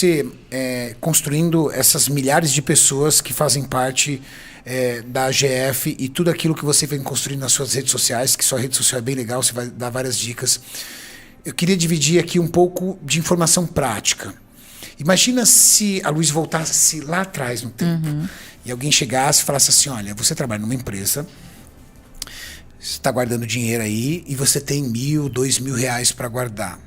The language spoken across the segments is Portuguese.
você construindo essas milhares de pessoas que fazem parte da AGF e tudo aquilo que você vem construindo nas suas redes sociais, que sua rede social é bem legal, você vai dar várias dicas. Eu queria dividir aqui um pouco de informação prática. Imagina se a Luiz voltasse lá atrás no tempo e alguém chegasse e falasse assim, olha, você trabalha numa empresa, você está guardando dinheiro aí e você tem R$1.000, R$2.000 para guardar.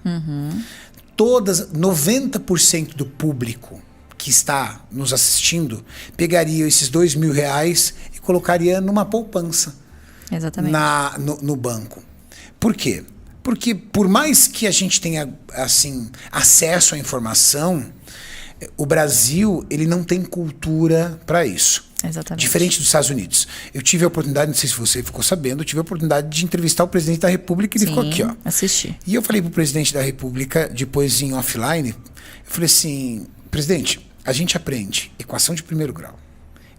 90% do público que está nos assistindo pegaria esses R$2.000 e colocaria numa poupança. Exatamente. No banco. Por quê? Porque por mais que a gente tenha assim, acesso à informação, o Brasil ele não tem cultura para isso. Exatamente. Diferente dos Estados Unidos. Eu tive a oportunidade, não sei se você ficou sabendo, eu tive a oportunidade de entrevistar o presidente da República e ele ficou aqui, ó. Assisti. E eu falei pro presidente da República, depois em offline, eu falei assim, presidente, a gente aprende equação de primeiro grau,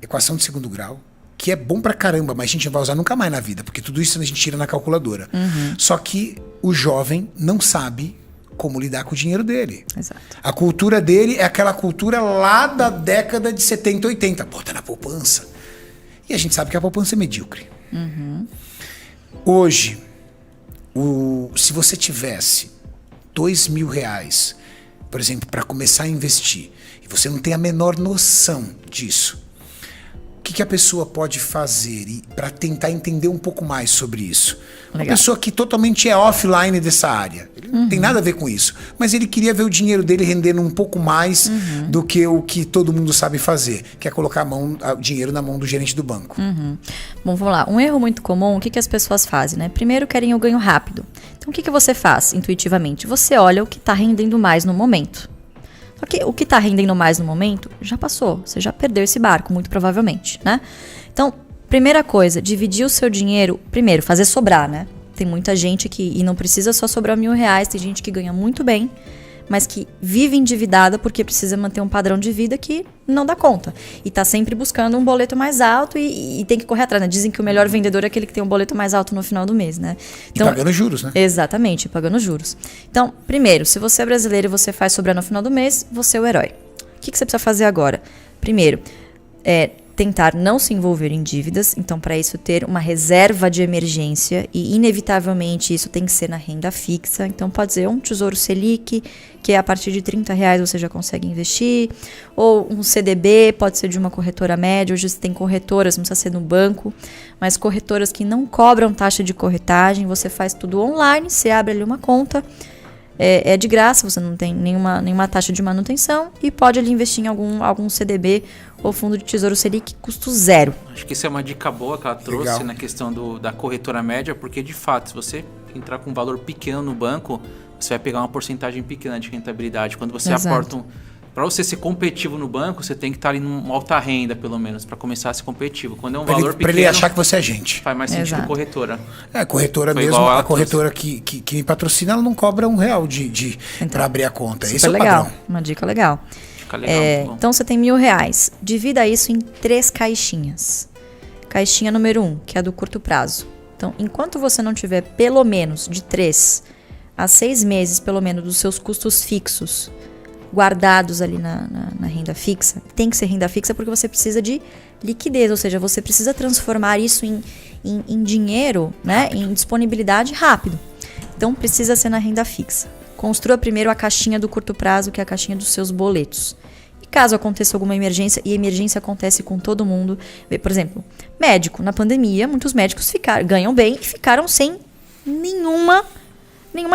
equação de segundo grau, que é bom pra caramba, mas a gente não vai usar nunca mais na vida, porque tudo isso a gente tira na calculadora. Só que o jovem não sabe como lidar com o dinheiro dele. Exato. A cultura dele é aquela cultura lá da década de 70, 80. Pô, tá na poupança. E a gente sabe que a poupança é medíocre. Hoje, se você tivesse R$2.000, por exemplo, para começar a investir, e você não tem a menor noção disso, o que a pessoa pode fazer para tentar entender um pouco mais sobre isso? Uma pessoa que totalmente é offline dessa área. Ele não tem nada a ver com isso. Mas ele queria ver o dinheiro dele rendendo um pouco mais do que o que todo mundo sabe fazer, que é colocar o dinheiro na mão do gerente do banco. Bom, vamos lá. Um erro muito comum, o que as pessoas fazem, né? Primeiro querem o ganho rápido. Então o que você faz intuitivamente? Você olha o que está rendendo mais no momento. Só que o que está rendendo mais no momento já passou. Você já perdeu esse barco, muito provavelmente, né? Então, primeira coisa, dividir o seu dinheiro, primeiro, fazer sobrar, né? Tem muita gente e não precisa só sobrar R$1.000, tem gente que ganha muito bem, mas que vive endividada porque precisa manter um padrão de vida que não dá conta. E tá sempre buscando um boleto mais alto e tem que correr atrás, né? Dizem que o melhor vendedor é aquele que tem um boleto mais alto no final do mês, né? Então, e pagando juros, né? Exatamente, pagando juros. Então, primeiro, se você é brasileiro e você faz sobrar no final do mês, você é o herói. O que você precisa fazer agora? Primeiro, tentar não se envolver em dívidas, então para isso ter uma reserva de emergência e inevitavelmente isso tem que ser na renda fixa, então pode ser um Tesouro Selic, que a partir de R$30 você já consegue investir, ou um CDB, pode ser de uma corretora média, hoje você tem corretoras, não precisa ser no banco, mas corretoras que não cobram taxa de corretagem, você faz tudo online, você abre ali uma conta, é de graça, você não tem nenhuma taxa de manutenção e pode ali investir em algum CDB ou fundo de Tesouro Selic, custo zero. Acho que isso é uma dica boa que ela trouxe. Legal. Na questão da corretora média, porque de fato, se você entrar com um valor pequeno no banco, você vai pegar uma porcentagem pequena de rentabilidade. Quando você aporta para você ser competitivo no banco, você tem que estar ali numa alta renda, pelo menos, para começar a ser competitivo. Quando é um valor pequeno... Para ele achar que você é gente. Faz mais sentido corretora. Corretora foi mesmo. A corretora que me patrocina, ela não cobra R$1 para abrir a conta. Esse é o legal. Padrão. Uma dica legal. Então, você tem R$1.000. Divida isso em 3 caixinhas. Caixinha número 1, que é a do curto prazo. Então, enquanto você não tiver pelo menos de 3 a 6 meses, pelo menos, dos seus custos fixos guardados ali na renda fixa, tem que ser renda fixa porque você precisa de liquidez, ou seja, você precisa transformar isso em dinheiro, né, em disponibilidade rápido. Então, precisa ser na renda fixa. Construa primeiro a caixinha do curto prazo, que é a caixinha dos seus boletos. E caso aconteça alguma emergência, e emergência acontece com todo mundo, por exemplo, médico, na pandemia, muitos médicos ganham bem e ficaram sem nenhuma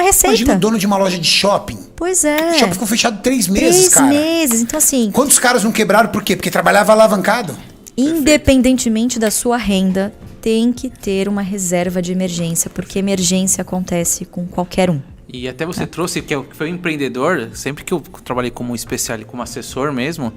receita. Imagina o dono de uma loja de shopping. Pois é. O shopping ficou fechado 3 meses, cara. 3 meses, então assim... Quantos caras não quebraram por quê? Porque trabalhava alavancado. Independentemente da sua renda, tem que ter uma reserva de emergência, porque emergência acontece com qualquer um. E até você trouxe, que foi um empreendedor, sempre que eu trabalhei como especialista, como assessor mesmo,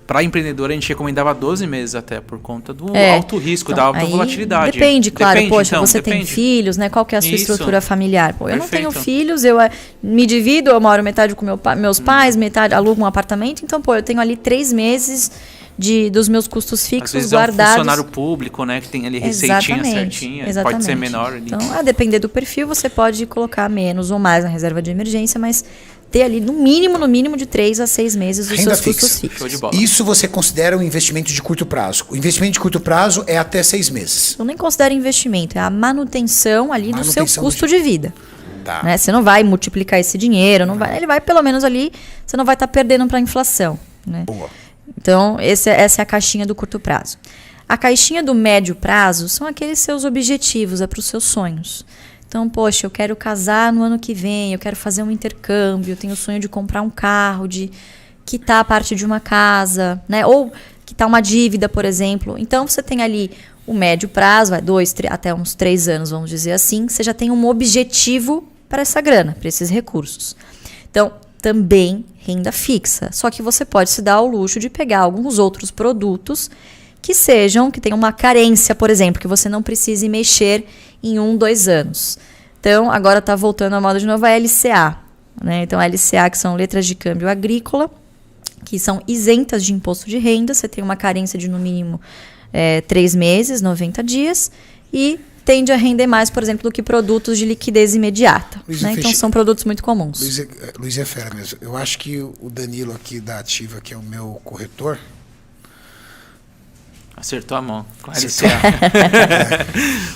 para empreendedor a gente recomendava 12 meses até, por conta do alto risco, da alta volatilidade. Depende, claro. Você tem filhos, né? Qual que é a sua estrutura familiar? Eu não tenho filhos, eu me divido, eu moro metade com meus pais, metade alugo um apartamento, então, eu tenho ali 3 meses dos meus custos fixos às vezes guardados. É um funcionário público, né? Que tem ali receitinha certinha. Pode ser menor ali. Então, a depender do perfil, você pode colocar menos ou mais na reserva de emergência, mas ter ali no mínimo de 3 a 6 meses dos seus custos fixos. Isso você considera um investimento de curto prazo. O investimento de curto prazo é até 6 meses. Eu nem considero investimento, é a manutenção ali do seu custo de vida. Tá. Né? Você não vai multiplicar esse dinheiro, ele vai pelo menos ali, você não vai estar perdendo para a inflação. Né? Boa. Então, essa é a caixinha do curto prazo. A caixinha do médio prazo são aqueles seus objetivos, é para os seus sonhos. Então, poxa, eu quero casar no ano que vem, eu quero fazer um intercâmbio, eu tenho o sonho de comprar um carro, de quitar parte de uma casa, né? Ou quitar uma dívida, por exemplo. Então, você tem ali o médio prazo, vai 2, até uns 3 anos, vamos dizer assim, você já tem um objetivo para essa grana, para esses recursos. Então, também renda fixa. Só que você pode se dar ao luxo de pegar alguns outros produtos que tenham uma carência, por exemplo, que você não precise mexer em 1, 2 anos. Então, agora está voltando à moda de novo a LCA. Né? Então, a LCA, que são letras de câmbio agrícola, que são isentas de imposto de renda. Você tem uma carência de, no mínimo, 3 meses, 90 dias. E tende a render mais, por exemplo, do que produtos de liquidez imediata. Né? Então, são produtos muito comuns. Luiz é fera mesmo. Eu acho que o Danilo aqui da Ativa, que é o meu corretor... Acertou a mão com a LCA.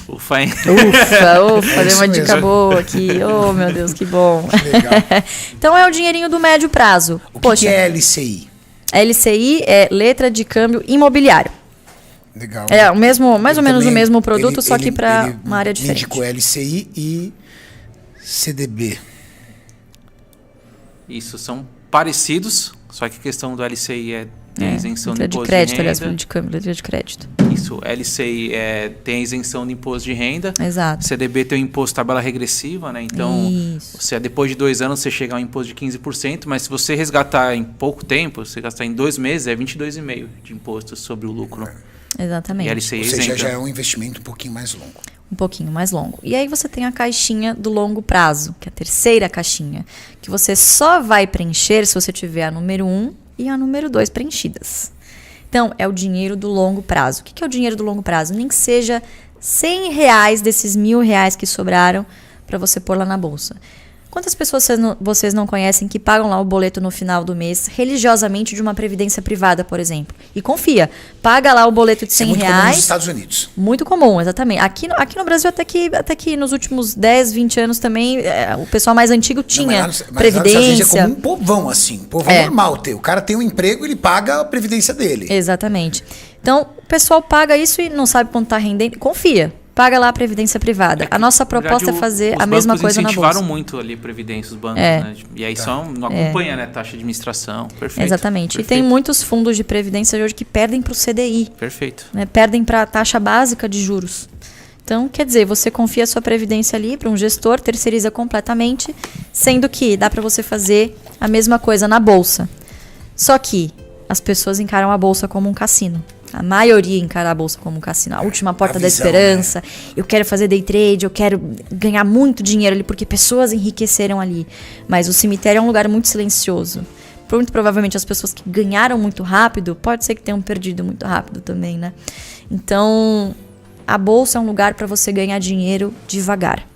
Ufa, hein? Ufa, deu uma dica boa aqui. Oh, meu Deus, que bom. Que legal. Então, é o dinheirinho do médio prazo. O que é LCI? LCI é letra de câmbio imobiliário. Legal. É mais ou menos o mesmo produto, só que para uma área diferente. Indicou LCI e CDB. Isso, são parecidos, só que a questão do LCI tem a isenção do imposto de crédito, renda. aliás, de câmbio, letra de crédito. Isso, LCI tem a isenção do imposto de renda. Exato. CDB tem o imposto tabela regressiva, né? Então, depois de 2 anos, você chega a um imposto de 15%, mas se você resgatar em pouco tempo, você gastar em 2 meses, é 22,5% de imposto sobre o lucro. Exatamente. E LCI Ou seja, já é um investimento um pouquinho mais longo. Um pouquinho mais longo. E aí você tem a caixinha do longo prazo, que é a terceira caixinha, que você só vai preencher se você tiver a número 1 e a número 2 preenchidas. Então, é o dinheiro do longo prazo. O que é o dinheiro do longo prazo? Nem que seja R$100 desses R$1.000 que sobraram para você pôr lá na bolsa. Quantas pessoas vocês não conhecem que pagam lá o boleto no final do mês, religiosamente, de uma previdência privada, por exemplo? E confia, paga lá o boleto de R$100. Muito comum nos Estados Unidos. Muito comum, exatamente. Aqui no Brasil, até que nos últimos 10, 20 anos também, o pessoal mais antigo tinha previdência. É como um povão, assim. Um povão normal ter. O cara tem um emprego, ele paga a previdência dele. Exatamente. Então, o pessoal paga isso e não sabe quanto está rendendo. Confia. Paga lá a previdência privada. A nossa proposta é fazer a mesma coisa na bolsa. Os bancos incentivaram muito ali a previdência, os bancos, né? E aí só não acompanha, né? Taxa de administração. Perfeito. Exatamente. Perfeito. E tem muitos fundos de previdência hoje que perdem para o CDI. Perfeito. Né? Perdem para a taxa básica de juros. Então, quer dizer, você confia a sua previdência ali para um gestor, terceiriza completamente, sendo que dá para você fazer a mesma coisa na bolsa. Só que as pessoas encaram a bolsa como um cassino. A maioria encara a bolsa como um cassino. A última porta da esperança. Né? Eu quero fazer day trade, eu quero ganhar muito dinheiro ali, porque pessoas enriqueceram ali. Mas o cemitério é um lugar muito silencioso. Muito provavelmente as pessoas que ganharam muito rápido, pode ser que tenham perdido muito rápido também, né? Então, a bolsa é um lugar para você ganhar dinheiro devagar.